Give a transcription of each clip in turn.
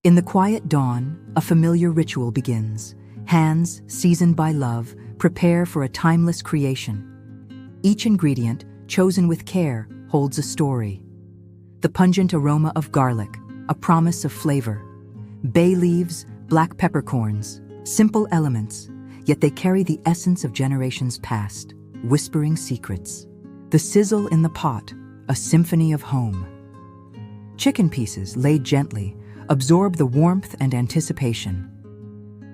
In the quiet dawn, a familiar ritual begins. Hands, seasoned by love, prepare for a timeless creation. Each ingredient, chosen with care, holds a story. The pungent aroma of garlic, a promise of flavor. Bay leaves, black peppercorns, simple elements, yet they carry the essence of generations past, whispering secrets. The sizzle in the pot, a symphony of home. Chicken pieces, laid gently, absorb the warmth and anticipation.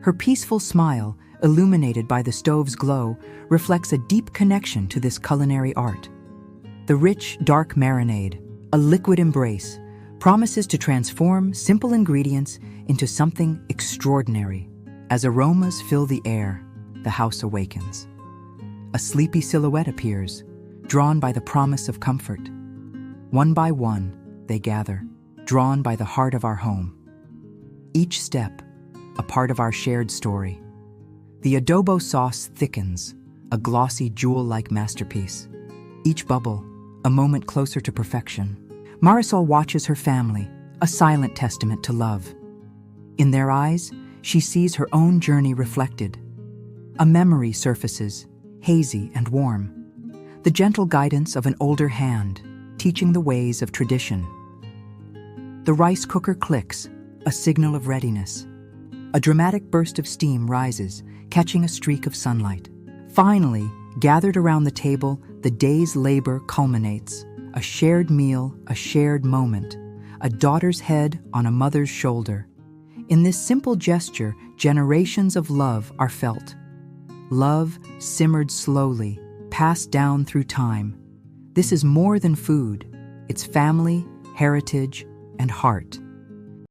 Her peaceful smile, illuminated by the stove's glow, reflects a deep connection to this culinary art. The rich, dark marinade, a liquid embrace, promises to transform simple ingredients into something extraordinary. As aromas fill the air, the house awakens. A sleepy silhouette appears, drawn by the promise of comfort. One by one, they gather, drawn by the heart of our home. Each step, a part of our shared story. The adobo sauce thickens, a glossy jewel-like masterpiece. Each bubble, a moment closer to perfection. Marisol watches her family, a silent testament to love. In their eyes, she sees her own journey reflected. A memory surfaces, hazy and warm. The gentle guidance of an older hand, teaching the ways of tradition. The rice cooker clicks, a signal of readiness. A dramatic burst of steam rises, catching a streak of sunlight. Finally, gathered around the table, the day's labor culminates. A shared meal, a shared moment. A daughter's head on a mother's shoulder. In this simple gesture, generations of love are felt. Love simmered slowly, passed down through time. This is more than food. It's family, heritage, and heart.